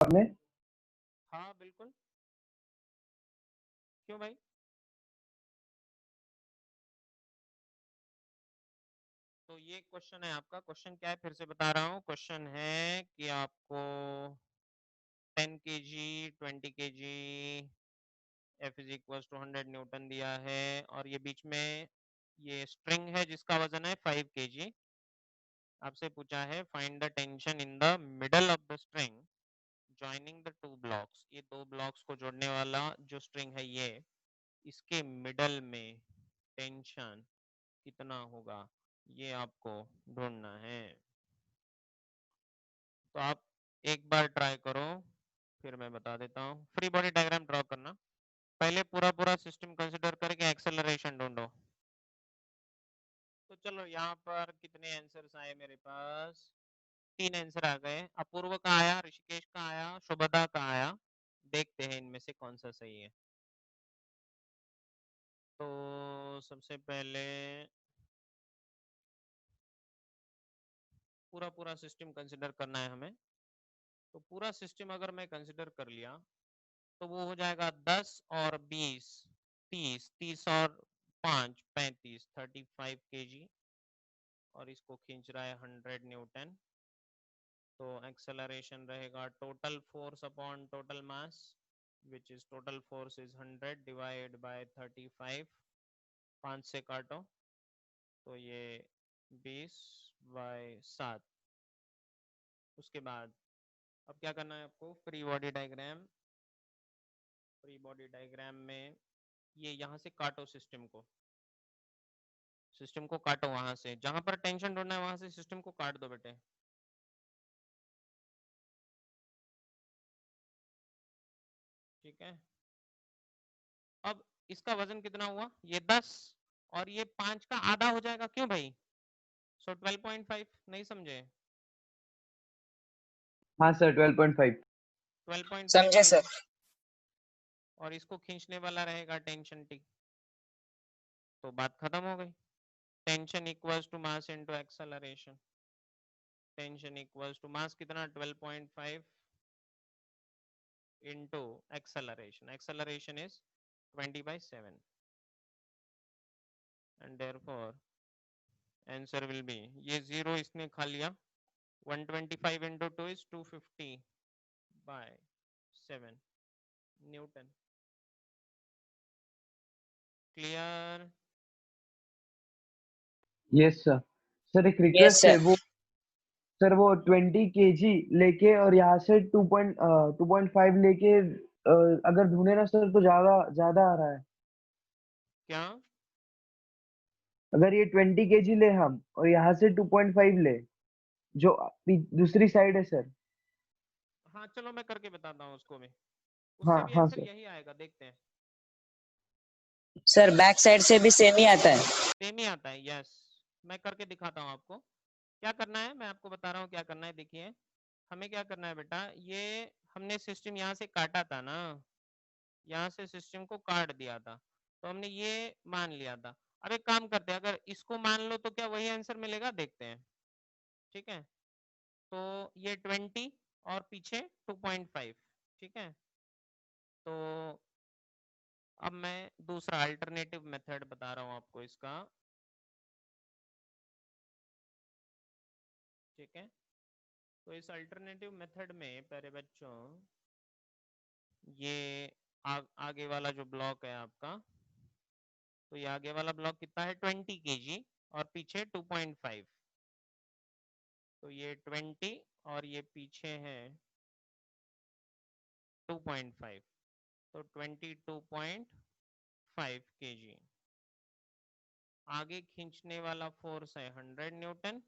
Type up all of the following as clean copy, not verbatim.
आपने? हाँ बिल्कुल, क्यों भाई? तो ये क्वेश्चन है आपका। क्वेश्चन क्या है फिर से बता रहा हूँ। क्वेश्चन है कि आपको 10 kg 20 kg F is equal to 100 newton दिया है और ये बीच में ये स्ट्रिंग है जिसका वजन है 5 kg। आपसे पूछा है find the tension in the middle of the string joining the two blocks. ये दो ब्लॉक्स को जोड़ने वाला जो स्ट्रिंग है ये, इसके मिडल में टेंशन कितना होगा, ये आपको ढूंढना है। तो आप एक बार ट्राई करो, फिर मैं बता देता हूँ। फ्री बॉडी डायग्राम ड्रॉ करना, पहले पूरा पूरा सिस्टम कंसिडर करके एक्सेलरेशन ढूंढो। तो चलो यहाँ पर कितने आंसर्स आए मेरे पास? 3 आंसर आ गए। अपूर्व का आया, ऋषिकेश का आया, शुभदा का आया। देखते हैं इनमें से कौन सा सही है। तो सबसे पहले पूरा पूरा सिस्टम कंसिडर करना है हमें। तो पूरा सिस्टम अगर मैं कंसिडर कर लिया तो वो हो जाएगा 10 और 20 30, 30 और 5 35, 35 kg और इसको खींच रहा है 100 न्यूटन। तो एक्सेलरेशन रहेगा total force upon total mass which is total force is 100 divide by 35। 5 से काटो तो ये 20/7। उसके बाद अब क्या करना है आपको? Free body diagram. Free body diagram में ये यहाँ से काटो सिस्टम को काटो, वहां से जहां पर टेंशन ढूंढना है वहां से सिस्टम को काट दो बेटे। ठीक है। अब इसका वजन कितना हुआ? ये 10 और ये 5 का आधा हो जाएगा। क्यों भाई? सो 12.5। नहीं समझे? हाँ सर, 12.5। 12.5 समझे सर। और इसको खींचने वाला रहेगा टेंशन टी। तो बात खत्म हो गई। Tension equals to mass into acceleration. Tension equals to mass कितना? 12.5 into acceleration. Acceleration is 20/7 and therefore answer will be, ये जीरो इसने खा लिया, 125 into 2 is 250/7 newton. Clear? Yes sir. Sir एक यस रिक्वेस्ट है, सर। वो सर वो 20 kg लेके और यहाँ से 2.5 लेके अगर ढूंढे ना सर तो ज्यादा ज्यादा आ रहा है। क्या? अगर ये 20 kg ले हम और यहाँ से 2.5 ले, जो दूसरी साइड है सर। हाँ चलो मैं करके बताता हूँ उसको भी, हाँ उससे भी हाँ आंसर सर। यही आएगा। देखते हैं। सर बैक साइड से भी सेम ही आता है। सेम ही आता है, यस। मैं करके दिखाता हूँ आपको। क्या करना है मैं आपको बता रहा हूँ क्या करना है। देखिए हमें क्या करना है बेटा, ये हमने सिस्टम यहाँ से काटा था ना, यहाँ से सिस्टम को काट दिया था तो हमने ये मान लिया था। अब एक काम करते हैं, अगर इसको मान लो तो क्या वही आंसर मिलेगा? देखते हैं। ठीक है। तो ये 20 और पीछे 2.5। ठीक है। तो अब मैं दूसरा अल्टरनेटिव मेथड बता रहा हूँ आपको इसका। ठीक है। तो इस अल्टरनेटिव मेथड में प्यारे बच्चों ये आगे वाला जो ब्लॉक है आपका, तो ये आगे वाला ब्लॉक कितना है? 20 kg और पीछे 2.5। तो ये 20 और ये पीछे है 2.5, तो 22.5 kg। आगे खींचने वाला फोर्स है 100 न्यूटन,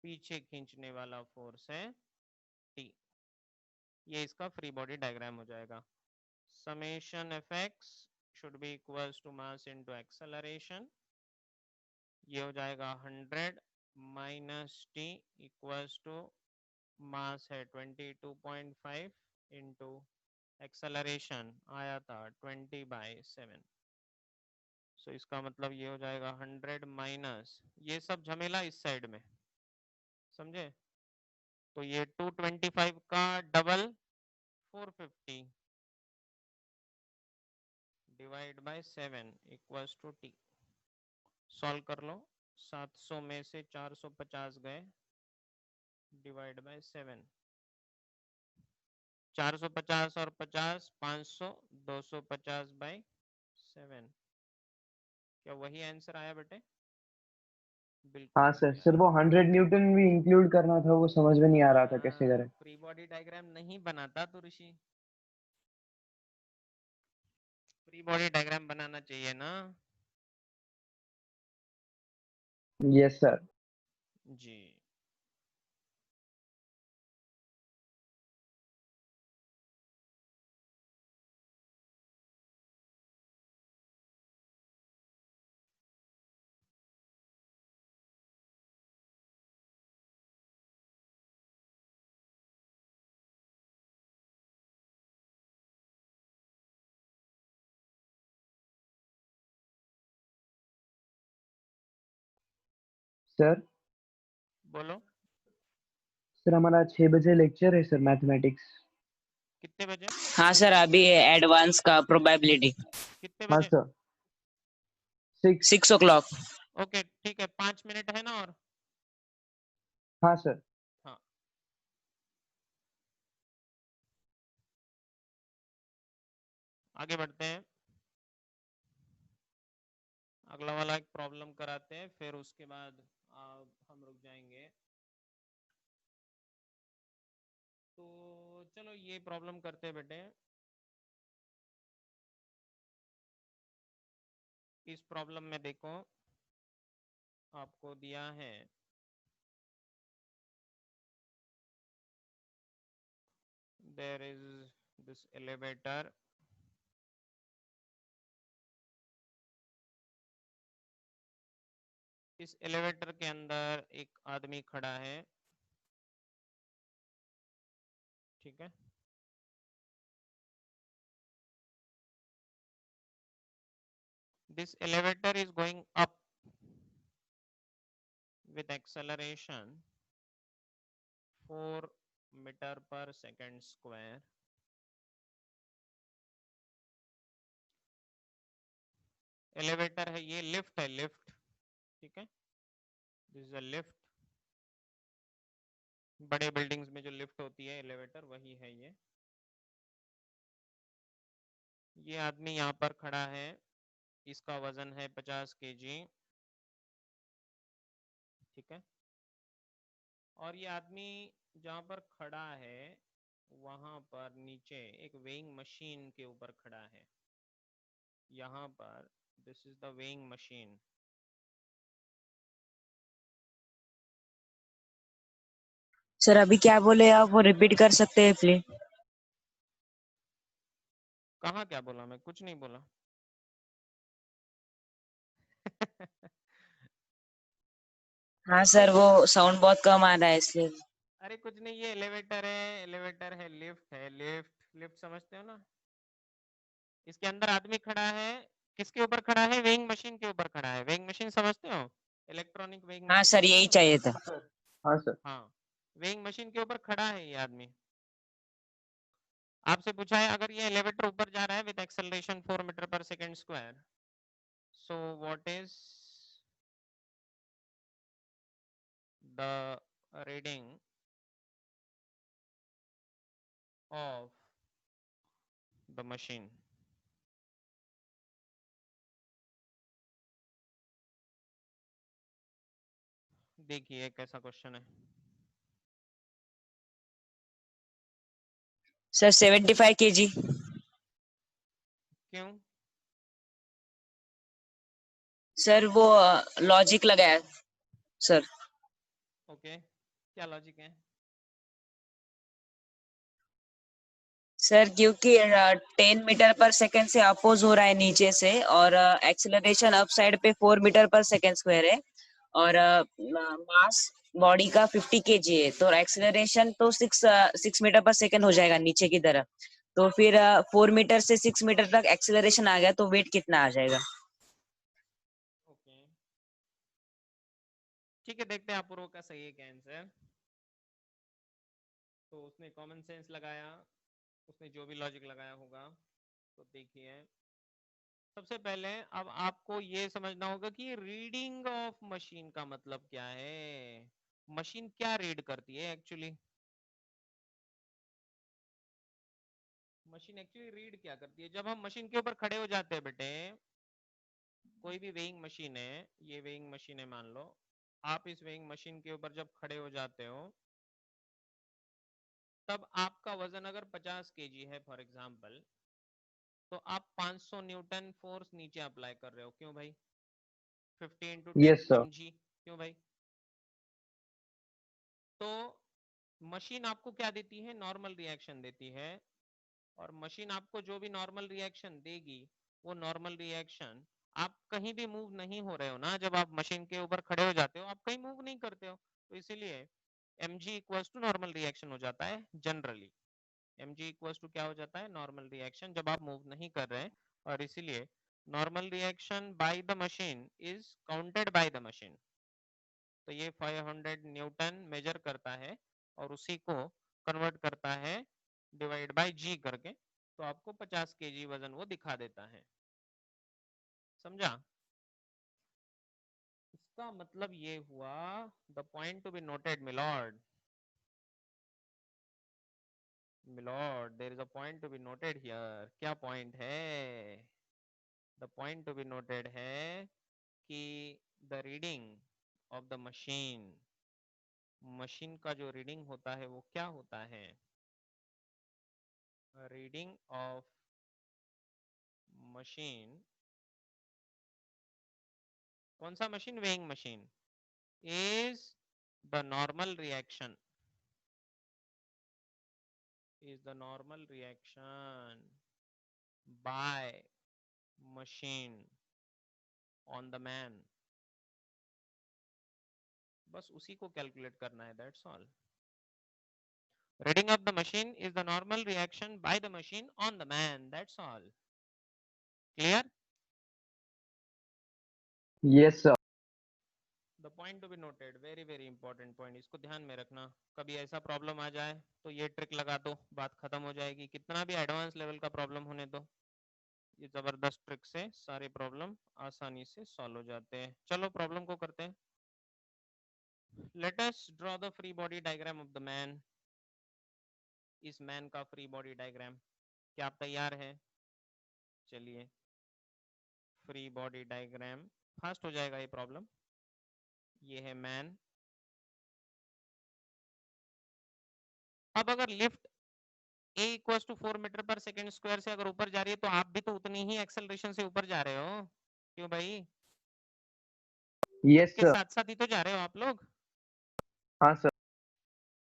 पीछे खींचने वाला फोर्स है टी। ये इसका फ्री बॉडी डायग्राम हो जाएगा। Summation F X should be equals to mass into acceleration. ये हो जाएगा 100 minus T equals to mass है 22.5 इंटू एक्सेलरेशन आया था 20/7। सो इसका मतलब ये हो जाएगा 100 माइनस ये सब झमेला इस साइड में, समझे? तो ये 225 का double 450 divide by 7 equals to T. Solve कर लो। 700 में से 450 गए डिवाइड बाय 7। 450 और 50 500 250 बाय 7। क्या वही आंसर आया बेटे? बिल्कुल हाँ वही सर। आया। सर वो 100 न्यूटन भी इंक्लूड करना था, वो समझ में नहीं आ रहा था कैसे करें। फ्री बॉडी डायग्राम नहीं बनाता तो ऋषि, फ्री बॉडी डायग्राम बनाना चाहिए ना। Yes sir. जी। सर बोलो। सर हमारा 6 बजे लेक्चर है सर, मैथमेटिक्स। कितने बजे? हाँ सर, अभी एडवांस का प्रोबेबिलिटी कितने हाँ बजे? सर 6। 6 o'clock। ओके ठीक है, 5 मिनट है ना और। हाँ सर। हाँ। आगे बढ़ते हैं। अगला वाला एक प्रॉब्लम कराते हैं, फिर उसके बाद हम रुक जाएंगे। तो चलो ये प्रॉब्लम करते हैं बेटे। इस प्रॉब्लम में देखो आपको दिया है there is this elevator, इस एलिवेटर के अंदर एक आदमी खड़ा है, ठीक है। This elevator is going up with acceleration 4 metre per second square. Elevator है, ये लिफ्ट है, लिफ्ट, ठीक है। This is a lift. बड़े बिल्डिंग्स में जो लिफ्ट होती है एलिवेटर, वही है ये। ये आदमी यहाँ पर खड़ा है, इसका वजन है 50 kg, ठीक है। और ये आदमी जहाँ पर खड़ा है वहां पर नीचे एक वेइंग मशीन के ऊपर खड़ा है। यहाँ पर this is the weighing machine. Sir अभी क्या बोले आप, वो रिपीट कर सकते हैं प्लीज? कहाँ क्या बोला? मैं कुछ नहीं बोला। हाँ सर, वो साउंड बहुत कम आ रहा है इसलिए। अरे कुछ नहीं, ये एलिवेटर है, एलिवेटर है, लिफ्ट है, लिफ्ट, लिफ्ट समझते हो ना। इसके अंदर आदमी खड़ा है, किसके ऊपर खड़ा है? वेइंग मशीन के ऊपर खड़ा है। वेइंग मशीन समझते हो? इलेक्ट्रॉनिक वेइंग हाँ मशीन सर, समझते यही हो? चाहिए था। हाँ सर। हाँ, वेइंग मशीन के ऊपर खड़ा है ये आदमी। आपसे पूछा है अगर ये एलिवेटर ऊपर जा रहा है with acceleration 4 metre per second square, so what is the reading of the machine? देखिए कैसा क्वेश्चन है। Sir 75 kg। क्यों? सर वो लॉजिक लगाया सर। ओके, क्या लॉजिक है? सर क्योंकि 10 मीटर पर सेकंड से अपोज हो रहा है नीचे से, और एक्सेलरेशन अप साइड पे 4 मीटर पर सेकंड स्क्वायर है, और मास बॉडी का 50 kg है, तो एक्सेलरेशन तो 6 मीटर पर सेकंड हो जाएगा नीचे की तरफ। तो फिर 4 मीटर से 6 मीटर तक एक्सेलरेशन आ गया, तो वेट कितना आ जाएगा? ओके ठीक है, देखते हैं अपूर्व का सही है क्या आंसर। तो उसने कॉमन सेंस लगाया, उसने जो भी लॉजिक लगाया होगा। तो देखिए सबसे पहले अब आपको ये समझना होगा कि रीडिंग ऑफ मशीन का मतलब क्या है, मशीन क्या रीड करती है एक्चुअली। मशीन एक्चुअली रीड क्या करती है, जब हम मशीन के ऊपर खड़े हो जाते हैं बेटे, कोई भी वेइंग मशीन है, ये वेइंग मशीन है मान लो, आप इस वेइंग मशीन के ऊपर जब खड़े हो जाते हो तब आपका वजन अगर 50 केजी है फॉर एग्जांपल, तो आप 500 न्यूटन फोर्स नीचे अप्लाई कर रहे हो, क्यों भाई? 50 into 10 Yes, sir. mg, क्यों भाई? तो मशीन आपको क्या देती है, नॉर्मल रिएक्शन देती है, और मशीन आपको जो भी नॉर्मल रिएक्शन देगी वो नॉर्मल रिएक्शन, आप कहीं भी मूव नहीं हो रहे हो ना, जब आप मशीन के ऊपर खड़े हो जाते हो आप कहीं मूव नहीं करते हो, तो इसीलिए mg equals to normal reaction हो जाता है जनरली। mg इक्वल्स टू क्या हो जाता है, नॉर्मल रिएक्शन, जब आप मूव नहीं कर रहे हैं, और इसीलिए normal reaction by the machine is counted bye the machine. तो ये 500 न्यूटन मेजर करता है और उसी को कन्वर्ट करता है डिवाइड बाय जी करके, तो आपको 50 केजी वजन वो दिखा देता है। समझा? इसका मतलब ये हुआ, the point to be noted milord, milord there is a point to be noted here. क्या पॉइंट है? The point to be noted है कि the reading of the machine, machine का जो रीडिंग होता है वो क्या होता है, रीडिंग ऑफ मशीन, कौन सा machine, weighing machine, is the normal reaction, is the normal reaction by machine on the man। बस उसी को कैलकुलेट करना है, that's all. Reading of the machine is the normal reaction by the machine on the man, that's all। Clear? Yes, sir. The point to be noted, very very important point, इसको ध्यान में रखना। कभी ऐसा problem आ जाए तो ये trick लगा दो, बात खत्म हो जाएगी। कितना भी एडवांस लेवल का प्रॉब्लम होने दो, ये जबरदस्त ट्रिक से सारे प्रॉब्लम आसानी से सॉल्व हो जाते हैं। चलो प्रॉब्लम को करते हैं। Let us draw the free body diagram of the man। इस मैन का फ्री बॉडी डायग्राम, क्या आप तैयार हैं? चलिए फ्री बॉडी डायग्राम, फास्ट हो जाएगा ये प्रॉब्लम। ये है मैन। अब अगर lift a equals to 4 metre per second square से अगर ऊपर जा रही है तो आप भी तो उतनी ही एक्सेलरेशन से ऊपर जा रहे हो, क्यों भाई? Yes, के sir. साथ साथ ही तो जा रहे हो आप लोग। हाँ सर।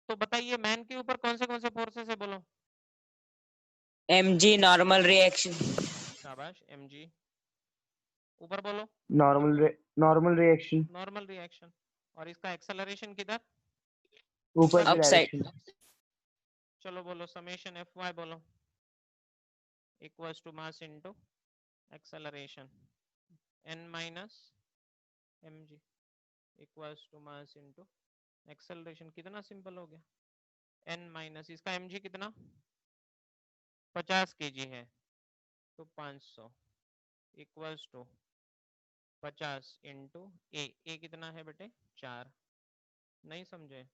तो बताइए मैन के ऊपर कौन से फोर्सेस है, बोलो। mg normal reaction. शाबाश, mg। ऊपर बोलो। Normal reaction. Normal reaction. और इसका एक्सेलरेशन किधर? ऊपर की अपसाइड। डायरेक्शन। चलो बोलो, समेशन Fy बोलो, equals to mass into acceleration n minus mg equals to mass into acceleration. कितना सिंपल हो गया, n माइनस इसका mg कितना, 50 केजी है तो 500 इक्वल्स टू 50 इंटू ए कितना है बेटे, 4। नहीं समझे?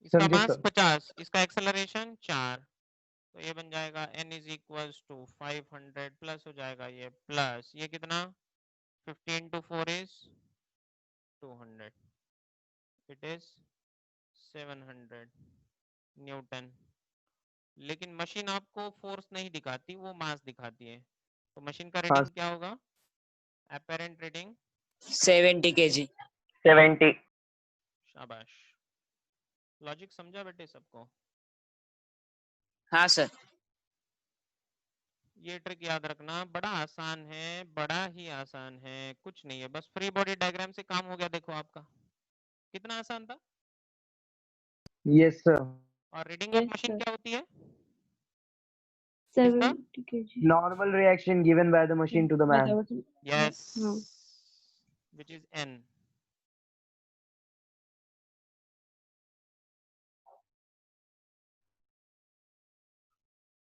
इसका समझे मास सर। 50, इसका एक्सेलरेशन 4, तो ये बन जाएगा n is equals to 500 plus हो जाएगा ये प्लस ये कितना, 50 into 4 is 200, it is 700 Newton. लेकिन मशीन आपको फोर्स नहीं दिखाती, वो मास दिखाती है, तो मशीन का हाँ। रीडिंग क्या होगा, अपेरेंट रीडिंग 70 kg। 70। शाबाश। लॉजिक समझा बेटे सबको? हाँ सर। ये ट्रिक याद रखना, बड़ा आसान है, बड़ा ही आसान है, कुछ नहीं है, बस फ्री बॉडी डायग्राम से काम हो गया। देखो आपका कितना आसान था। Yes sir. और रीडिंग ऑफ मशीन क्या होती है? 70 kg. Normal reaction given by the machine to the man. Yes, No. Which is n।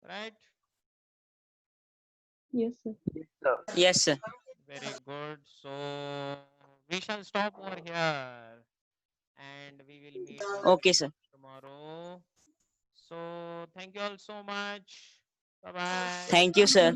right? Yes, sir. Yes, sir. Yes, sir. Very good. So we shall stop over here and we will meet Okay, sir. tomorrow. So thank you all so much. Bye bye. Thank you, sir.